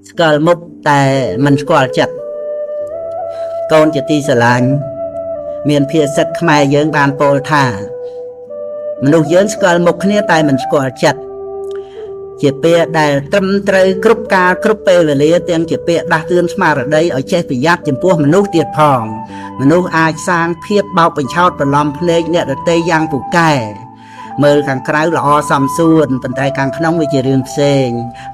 ស្គាល់មុខតែមិនស្គាល់ចិត្តកូនជាទីស្រឡាញ់មានភាសាខ្មែរយើងបានពោលថាមនុស្សយើងស្គាល់មុខគ្នាតែមិនស្គាល់ចិត្តជាពាក្យដែលត្រឹមត្រូវគ្រប់កាលគ្រប់ពេលវេលាទាំងជាពាក្យដាស់តឿនស្មារតីឲ្យចេះប្រយ័ត្នចំពោះមនុស្សទៀតផងមនុស្សអាចសាងភាពបោកបញ្ឆោតបន្លំភ្នែកអ្នកដទៃយ៉ាងពូកែមើលខាងក្រៅល្អសំសួនប៉ុន្តែខាងក្នុងវាជារឿងផ្សេង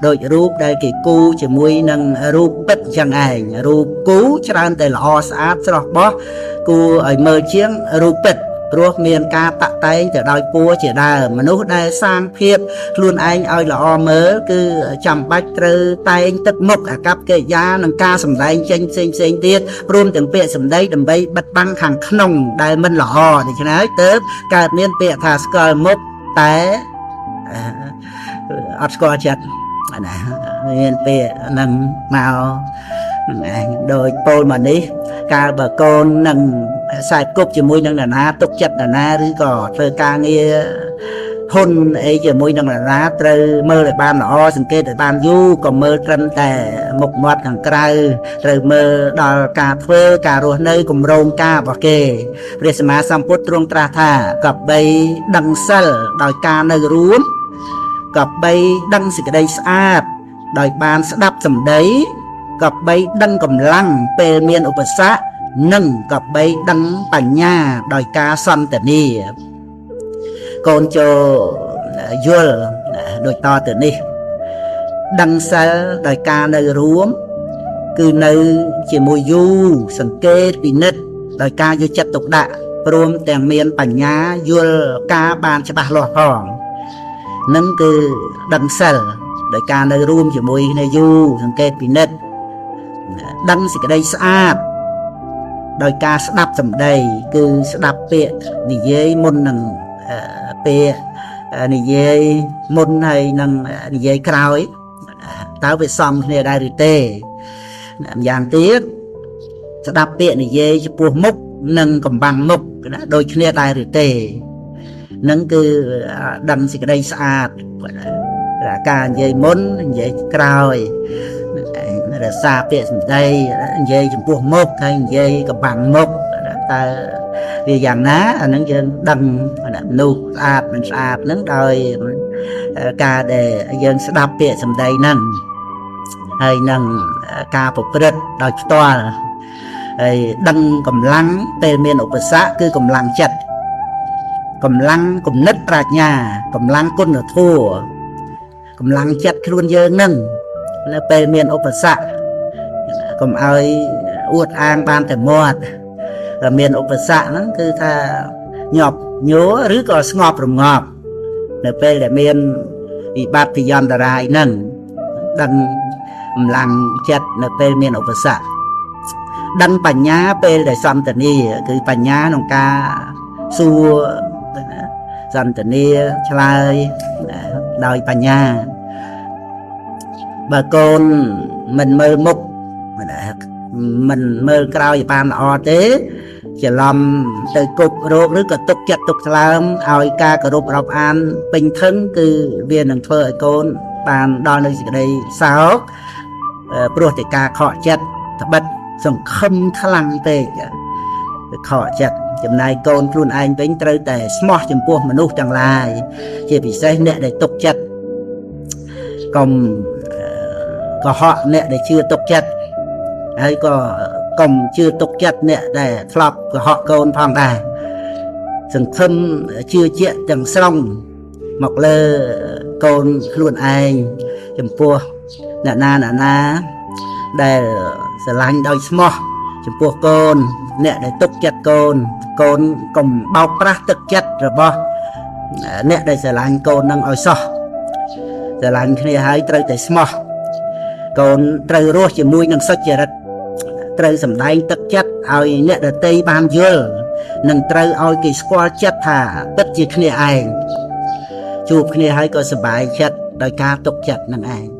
ដូចរូបដែលគេគូជាមួយនឹងរូបពិតចឹងឯងរូបគូច្រើនតែល្អស្អាតស្រស់បោះគូឲ្យមើលជាងរូបពិតព្រោះមានការតាក់តែងទៅដោយពួរជាដើមមនុស្សដែលសាងភាពខ្លួនឯងឲ្យល្អមើលគឺចាំបាច់ត្រូវតែងទឹកមុខអាកប្បកិរិយានិងការសម្ដែងចេញផ្សេងទៀតព្រមទាំងពាក្យសម្ដីដើម្បីបិទបាំងខាងក្នុងដែលមិនល្អដូច្នេះហើយទើបកើតមានពាក្យថាស្គាល់មុខតែអត់ស្គាល់ចិត្តណាមានពាក្យហ្នឹងមកដោយពោលមកនេះកាលបើកូននឹងខ្សែគប់ជាមួយនឹងអ្នកណាទុកចិត្តអ្នកណាឬក៏ធ្វើការងារហ៊ុនអីជាមួយនឹងអ្នកណាត្រូវមើលឲ្យបានល្អសង្កេតឲ្យបានយូរក៏មើលត្រឹមតែមុខមាត់ខាងក្រៅត្រូវមើលដល់ការធ្វើការរស់នៅគម្រោងការរបស់គេព្រះសម្មាសម្ពុទ្ធទ្រង់ត្រាស់ថាកបីដឹងសិលដោយការនៅរួមកបីដឹងសេចក្តីស្អាតដោយបានស្ដាប់សម្ដីកបីដឹងកម្លាំងពេលមានឧបសគ្គនិងកបីដឹងបញ្ញាដោយការសន្តានាកូនចូលយល់ដូចតទៅនេះដឹងសិលដោយការនៅរួមគឺនៅជាមួយយូរសង្កេតពិនិត្យដោយការយកចិត្តទុកដាក់ព្រមទាំងមានបញ្ញាយល់ការបានច្បាស់លាស់ផងនឹងគឺដឹងសិលដោយការនៅរួមជាមួយគ្នាយូរសង្កេតពិនិត្យដឹងសេចក្តីស្អាតដោយការស្ដាប់សម្ដីគឺស្ដាប់ពាក្យនិយាយមុននឹងពាក្យនិយាយមុនហើយនឹងនិយាយក្រោយតើវាសមគ្នាដែរឬទេម្យ៉ាងទៀតស្ដាប់ពាក្យនិយាយចំពោះមុខនិងកំបាំងមុខណាដូចគ្នាដែរឬទេនឹងគឺដឹងសេចក្តីស្អាតការនិយាយមុននិយាយក្រោយរក្សាពាក្យសម្ដីនិយាយចំពោះមុខហើយនិយាយកំបាំងមុខតើវាយ៉ាងណាអានឹងយើងដឹងមនុស្សស្អាតមិនស្អាតនឹងដោយការដែលយើងស្ដាប់ពាក្យសម្ដីហ្នឹងហើយនឹងការប្រព្រឹត្តដោយផ្ទាល់ហើយដឹងកម្លាំងពេលមានឧបសគ្គគឺកម្លាំងចិត្តកម្លាំងគំនិតប្រាជ្ញាកម្លាំងគុណធម៌កម្លាំងចិត្តខ្លួនយើងហ្នឹងនៅពេលមានឧបសគ្គកុំឲ្យអួតអាងបានតែមាត់តែមានឧបសគ្គហ្នឹងគឺថាញាប់ញ័រឬក៏ស្ងប់រងាប់នៅពេលដែលមានវិបត្តិយន្តរាយហ្នឹងដឹងកម្លាំងចិត្តនៅពេលមានឧបសគ្គដឹងបញ្ញាពេលដែលសន្តានាគឺបញ្ញាក្នុងការសួរសន្តានាឆ្លើយដោយបញ្ញាបើកូនមិនមើលមុខមិនមើលក្រោយបានល្អទេច្រឡំទៅគប់រោគឬក៏ទុកចិត្តទុកថ្លើមឲ្យការគោរពរាប់អានពេញធឹងគឺវានឹងធ្វើឲ្យកូនបានដល់នៅសេចក្តីសោកព្រោះតែការខកចិត្តត្បិតសង្ឃឹមខ្លាំងពេកខកចិត្តចំណែកកូនខ្លួនឯងវិញត្រូវតែស្មោះចំពោះមនុស្សទាំងឡាយជាពិសេសអ្នកដែលទុកចិត្តកុំកុហកអ្នកដែលជឿទុកចិត្តហើយក៏កុំជឿទុកចិត្តអ្នកដែលធ្លាប់កុហកកូនផងដែរសង្ឃឹមជឿជាក់ទាំងស្រុងមកលើកូនខ្លួនឯងចំពោះអ្នកណាដែលស្រឡាញ់ដោយស្មោះចំពោះកូនអ្នកដែលទុកចិត្តកូនកូនកុំបោកប្រាស់ទឹកចិត្តរបស់អ្នកដែលស្រឡាញ់កូននឹងឲ្យសោះស្រឡាញ់គ្នាហើយត្រូវតែស្មោះកូនត្រូវរស់ជាមួយនឹងសុចរិតត្រូវសម្ដែងទឹកចិត្តឲ្យអ្នកដទៃបានយល់និងត្រូវឲ្យគេស្គាល់ចិត្តថាពិតជាគ្នាឯងជួបគ្នាហើយក៏សប្បាយចិត្តដោយការទុកចិត្តនឹងឯង